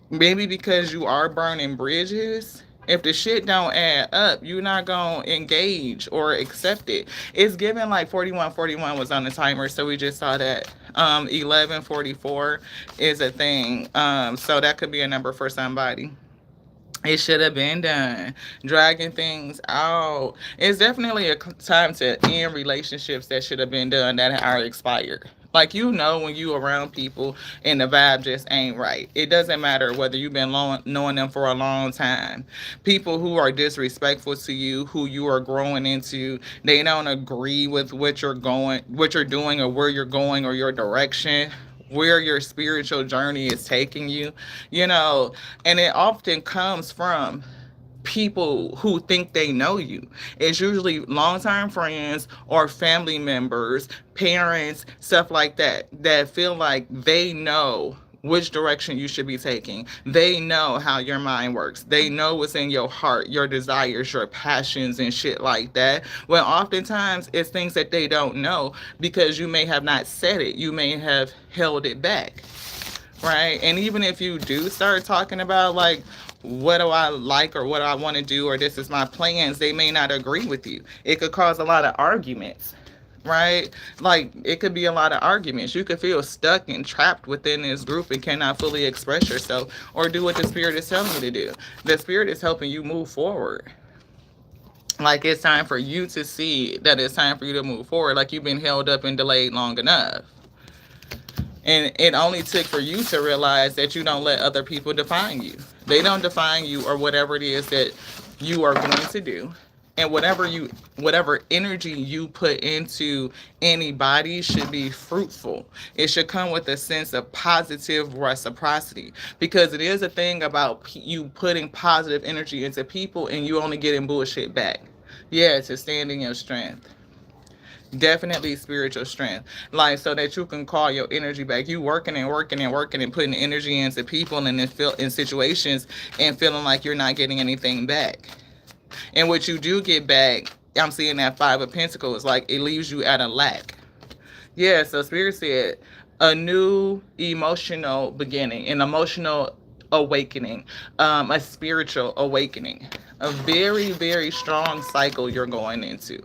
maybe because you are burning bridges, if the shit don't add up, you're not gonna engage or accept it. It's given like 4141 was on the timer, so we just saw that. 1144 is a thing. So that could be a number for somebody. It should have been done. Dragging things out. It's definitely a time to end relationships that should have been done that are expired. Like, when you around people and the vibe just ain't right. It doesn't matter whether you've been knowing them for a long time. People who are disrespectful to you, who you are growing into, they don't agree with what you're doing, or where you're going, or your direction, where your spiritual journey is taking you, and it often comes from people who think they know you. It's usually longtime friends or family members, parents, stuff like that, that feel like they know which direction you should be taking. They know how your mind works. They know what's in your heart, your desires, your passions, and shit like that. Well, oftentimes it's things that they don't know because you may have not said it. You may have held it back, right? And even if you do start talking about, like, what do I like, or what do I want to do, or this is my plans, they may not agree with you. It could cause a lot of arguments, right? Like, it could be a lot of arguments. You could feel stuck and trapped within this group and cannot fully express yourself or do what the spirit is telling you to do. The spirit is helping you move forward. Like, it's time for you to see that it's time for you to move forward. Like, you've been held up and delayed long enough. And it only took for you to realize that you don't let other people define you. They don't define you, or whatever it is that you are going to do. And whatever energy you put into anybody should be fruitful. It should come with a sense of positive reciprocity, because it is a thing about you putting positive energy into people and you only getting bullshit back. Yeah, to stand in your strength. Definitely spiritual strength, like, so that you can call your energy back. You working and working and working and putting energy into people and in situations, and feeling like you're not getting anything back. And what you do get back, I'm seeing that Five of Pentacles, like, it leaves you at a lack. Yeah, so Spirit said a new emotional beginning, an emotional awakening, a spiritual awakening, a very, very strong cycle you're going into.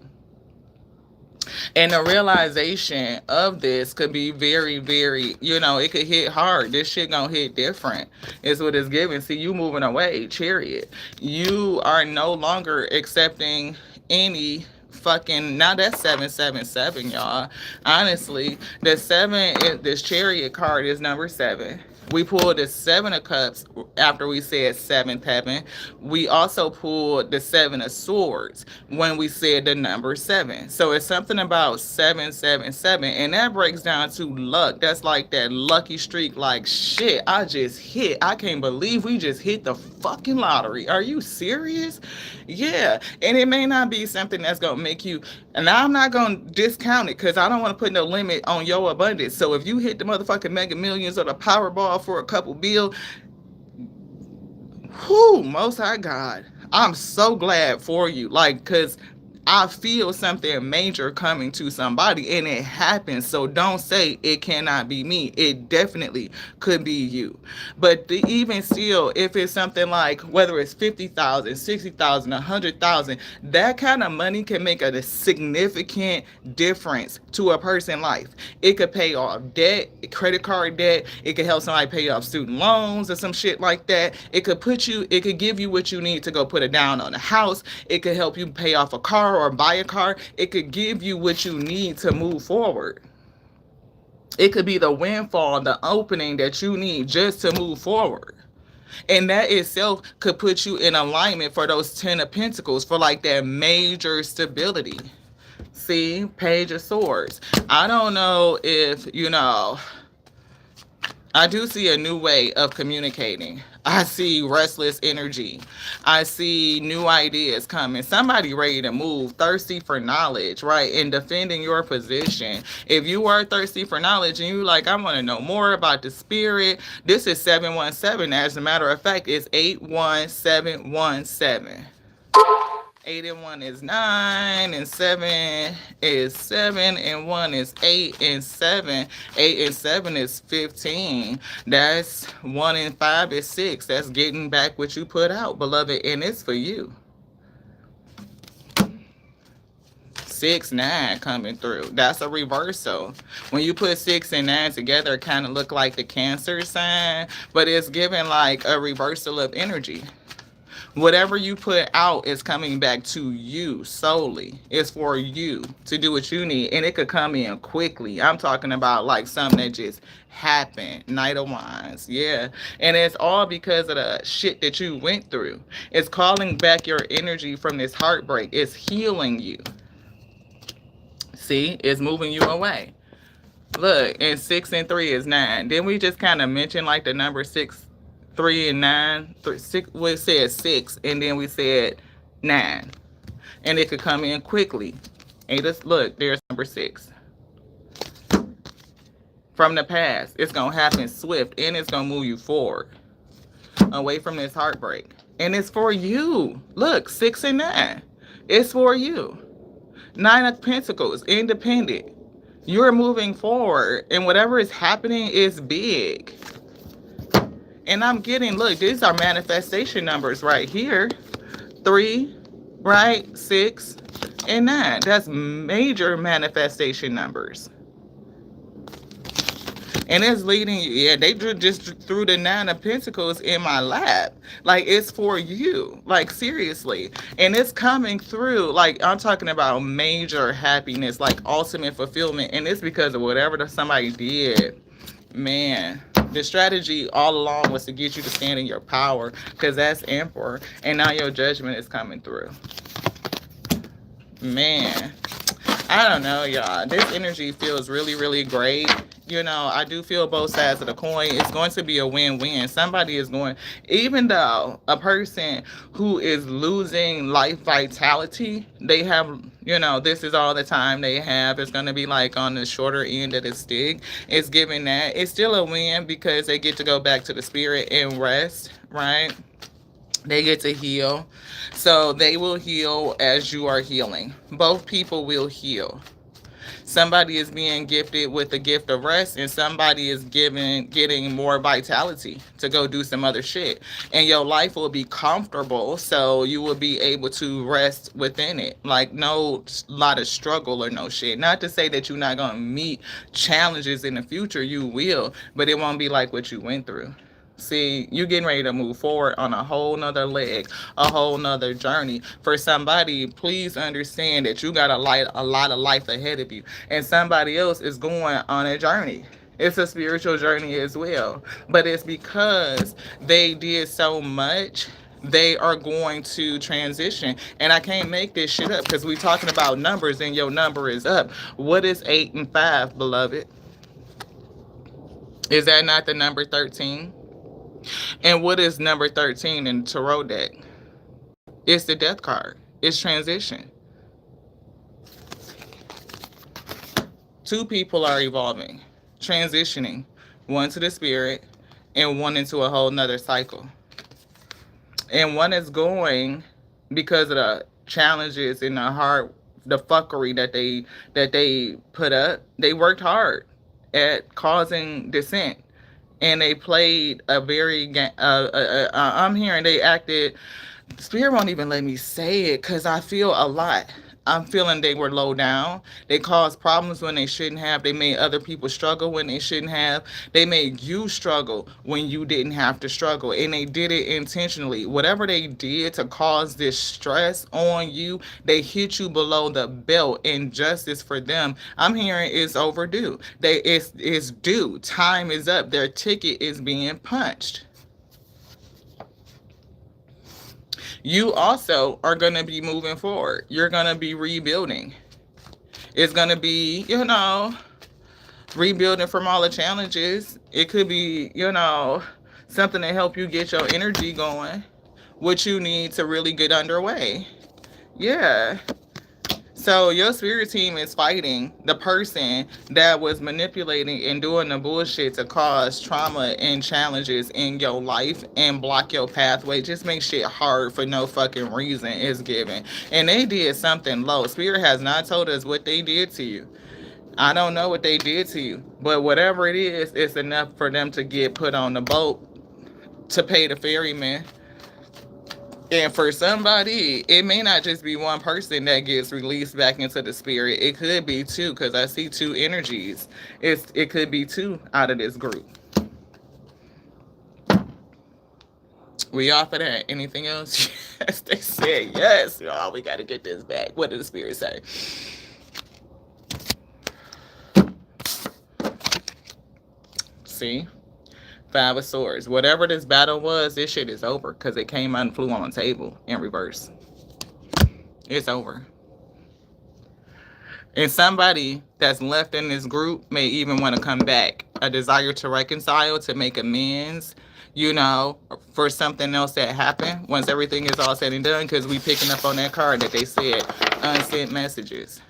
And the realization of this could be very, very, it could hit hard. This shit gonna hit different, is what it's giving. See, you moving away, Chariot. You are no longer accepting any fucking, now that's 777, y'all. Honestly, this Chariot card is number 7. We pulled the Seven of Cups after we said seventh heaven. We also pulled the Seven of Swords when we said the number seven. So it's something about 777, and that breaks down to luck. That's like that lucky streak. Like shit, I just hit. I can't believe we just hit the fucking lottery. Are you serious? Yeah, and it may not be something that's gonna make you. And I'm not gonna discount it because I don't want to put no limit on your abundance. So if you hit the motherfucking Mega Millions or the Powerball for a couple bill, whoo, most high God, I'm so glad for you. Like, cause I feel something major coming to somebody and it happens. So don't say it cannot be me. It definitely could be you. But even still, if it's something like whether it's 50,000, 60,000, 100,000, that kind of money can make a significant difference to a person's life. It could pay off debt, credit card debt. It could help somebody pay off student loans or some shit like that. It could give you what you need to go put it down on a house. It could help you pay off a car or buy a car. It could give you what you need to move forward. It could be the windfall, the opening that you need just to move forward. And that itself could put you in alignment for those 10 of Pentacles, for like that major stability. See, Page of Swords. I don't know if, I do see a new way of communicating. I see restless energy. I see new ideas coming. Somebody ready to move, thirsty for knowledge, right? And defending your position. If you are thirsty for knowledge and you like, I want to know more about the spirit, this is 717. As a matter of fact, it's 81717. 8 and 1 is 9, and 7 is 7, and 1 is 8, and 7. 8 and 7 is 15. That's 1 and 5 is 6. That's getting back what you put out, beloved, and it's for you. 6, 9 coming through. That's a reversal. When you put 6 and 9 together, it kind of look like the Cancer sign, but it's giving like a reversal of energy. Whatever you put out is coming back to you solely. It's for you to do what you need. And it could come in quickly. I'm talking about like something that just happened. Knight of Wands. Yeah. And it's all because of the shit that you went through. It's calling back your energy from this heartbreak. It's healing you. See? It's moving you away. Look, and 6 and 3 is 9. Then we just kind of mentioned like the number 6, 3 and 9, 3, 6. We said 6, and then we said 9, and it could come in quickly. And just look, there's number 6 from the past. It's gonna happen swift, and it's gonna move you forward away from this heartbreak. And it's for you. Look, 6 and 9. It's for you. 9 of Pentacles, independent. You're moving forward, and whatever is happening is big. And I'm getting, look, these are manifestation numbers right here. 3, right? 6 and 9. That's major manifestation numbers. And it's leading, yeah, they just threw the 9 of Pentacles in my lap. Like, it's for you. Like, seriously. And it's coming through. Like, I'm talking about major happiness, like ultimate fulfillment. And it's because of whatever somebody did. Man, the strategy all along was to get you to stand in your power, because that's Emperor, and now your judgment is coming through. Man, I don't know, y'all. This energy feels really, really great. I do feel both sides of the coin. It's going to be a win-win. Somebody is going, even though a person who is losing life vitality, they have, this is all the time they have. It's going to be like on the shorter end of the stick. It's giving that. It's still a win because they get to go back to the spirit and rest, right? They get to heal. So they will heal as you are healing. Both people will heal. Somebody is being gifted with the gift of rest, and somebody is getting more vitality to go do some other shit. And your life will be comfortable, so you will be able to rest within it. Like, no lot of struggle or no shit. Not to say that you're not going to meet challenges in the future. You will, but it won't be like what you went through. See, you getting ready to move forward on a whole nother leg, a whole nother journey. For somebody, please understand that you got a lot of life ahead of you, and somebody else is going on a journey. It's a spiritual journey as well. But it's because they did so much, they are going to transition. And I can't make this shit up because we're talking about numbers and your number is up. What is 8 and 5, beloved? Is that not the number 13? And what is number 13 in the tarot deck? It's the death card. It's transition. Two people are evolving, transitioning, one to the spirit and one into a whole nother cycle. And one is going because of the challenges and the fuckery that they put up. They worked hard at causing dissent, and they played a very. I'm hearing they acted. Spirit won't even let me say it because I feel a lot. I'm feeling they were low down. They caused problems when they shouldn't have. They made other people struggle when they shouldn't have. They made you struggle when you didn't have to struggle. And they did it intentionally. Whatever they did to cause this stress on you, they hit you below the belt. And justice for them, I'm hearing, is overdue. It's due. Time is up. Their ticket is being punched. You also are going to be moving forward. You're going to be rebuilding. It's going to be, rebuilding from all the challenges. It could be, something to help you get your energy going, what you need to really get underway. Yeah. So your spirit team is fighting the person that was manipulating and doing the bullshit to cause trauma and challenges in your life and block your pathway. Just make shit hard for no fucking reason is given. And they did something low. Spirit has not told us what they did to you. I don't know what they did to you. But whatever it is, it's enough for them to get put on the boat to pay the ferryman. And for somebody, it may not just be one person that gets released back into the spirit. It could be two, because I see two energies. It could be two out of this group. We off of that? Anything else? Yes, they said yes. Oh, we got to get this back. What did the spirit say? See? 5 of Swords. Whatever this battle was, this shit is over because it came out and flew on the table in reverse. It's over. And somebody that's left in this group may even want to come back. A desire to reconcile, to make amends, for something else that happened once everything is all said and done, because we picking up on that card that they said unsent messages.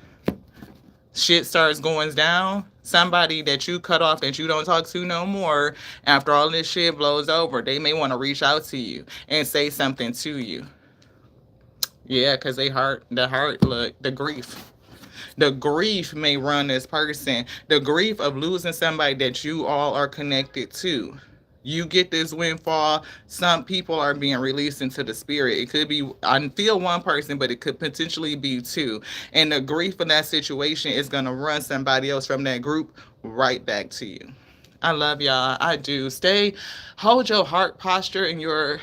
Shit starts going down. Somebody that you cut off, that you don't talk to no more, after all this shit blows over, they may want to reach out to you and say something to you. Yeah, because the grief. The grief may run this person. The grief of losing somebody that you all are connected to. You get this windfall. Some people are being released into the spirit. It could be, I feel one person, but it could potentially be two. And the grief of that situation is going to run somebody else from that group right back to you. I love y'all. I do. Hold your heart posture and your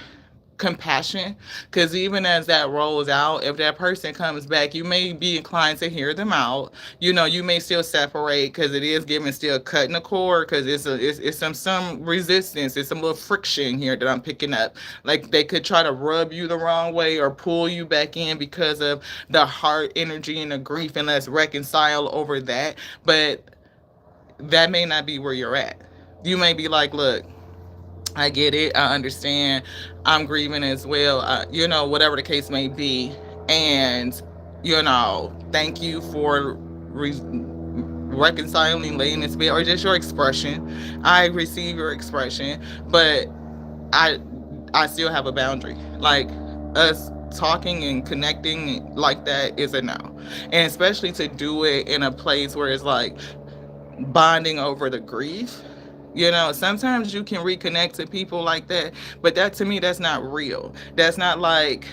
compassion, because even as that rolls out, if that person comes back, you may be inclined to hear them out. You may still separate, because it is giving still cutting the cord, because it's some resistance. It's some little friction here that I'm picking up. Like they could try to rub you the wrong way or pull you back in because of the heart energy and the grief, and let's reconcile over that. But that may not be where you're at. You may be like, look, I get it. I understand. I'm grieving as well. Whatever the case may be. And, thank you for reconciling, laying this bed, or just your expression. I receive your expression, but I still have a boundary. Like, us talking and connecting like that is a no. And especially to do it in a place where it's like bonding over the grief. Sometimes you can reconnect to people like that, but that, to me, that's not real. That's not like,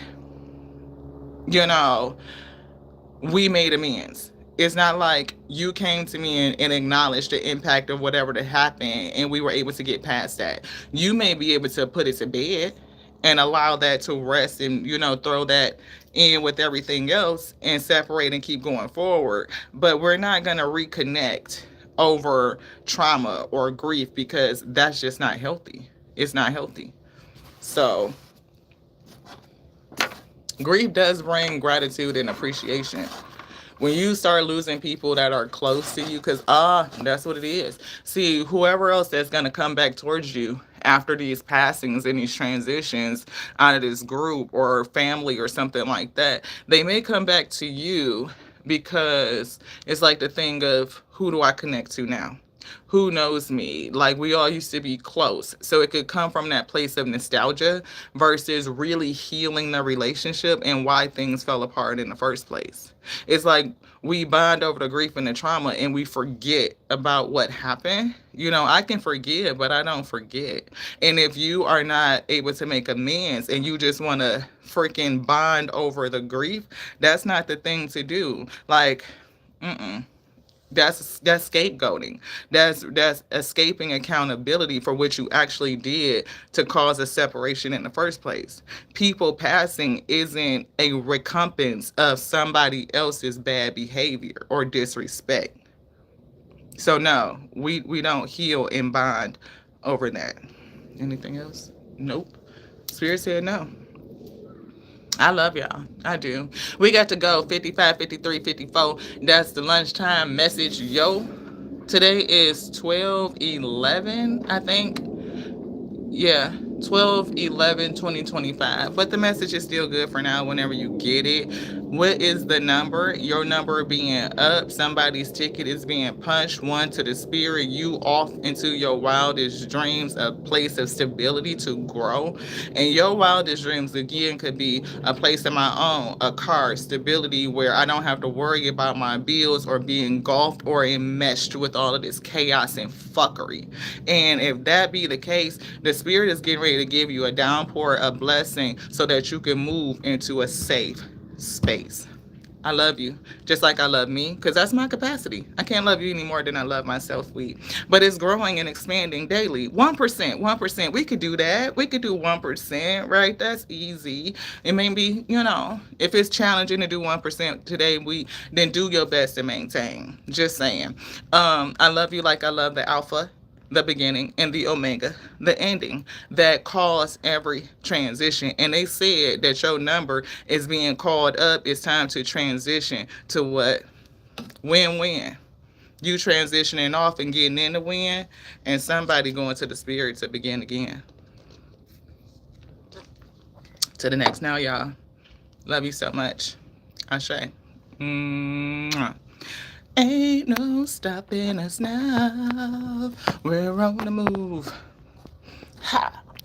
we made amends. It's not like you came to me and acknowledged the impact of whatever that happened, and we were able to get past that. You may be able to put it to bed and allow that to rest and, throw that in with everything else and separate and keep going forward. But we're not going to reconnect over trauma or grief, because that's just not healthy. It's not healthy. So grief does bring gratitude and appreciation. When you start losing people that are close to you, because that's what it is. See, whoever else that's going to come back towards you after these passings and these transitions out of this group or family or something like that, they may come back to you because it's like the thing of, who do I connect to now? Who knows me? Like, we all used to be close. So it could come from that place of nostalgia versus really healing the relationship and why things fell apart in the first place. It's like we bond over the grief and the trauma and we forget about what happened. You know, I can forgive, but I don't forget. And if you are not able to make amends and you just want to freaking bond over the grief, that's not the thing to do. Like, mm-mm. That's scapegoating. That's escaping accountability for what you actually did to cause a separation in the first place. People passing isn't a recompense of somebody else's bad behavior or disrespect. So no, we don't heal and bond over that. Anything else? Nope. Spirit said no. I love y'all. I do. We got to go 55, 53, 54. That's the lunchtime message. Yo, today is 12/11, I think. Yeah, 12/11/2025. But the message is still good for now whenever you get it. What is the number? Your number being up. Somebody's ticket is being punched. One, to the spirit. You off into your wildest dreams, a place of stability to grow. And your wildest dreams, again, could be a place of my own, a car, stability where I don't have to worry about my bills or being engulfed or enmeshed with all of this chaos and fuckery. And if that be the case, the spirit is getting ready to give you a downpour of blessing so that you can move into a safe space. I love you just like I love me, because that's my capacity. I can't love you any more than I love myself, sweet. But it's growing and expanding daily. 1%, 1%. We could do that. We could do 1%, right? That's easy. It may be, if it's challenging to do 1% today, then do your best to maintain. Just saying. I love you like I love the Alpha, the beginning, and the omega, the ending, that cause every transition. And they said that your number is being called up. It's time to transition to what? Win-win. You transitioning off and getting in the win, and somebody going to the spirit to begin again. To the next now, y'all. Love you so much. Ashe. Mwah. Ain't no stopping us now. We're on the move. Ha!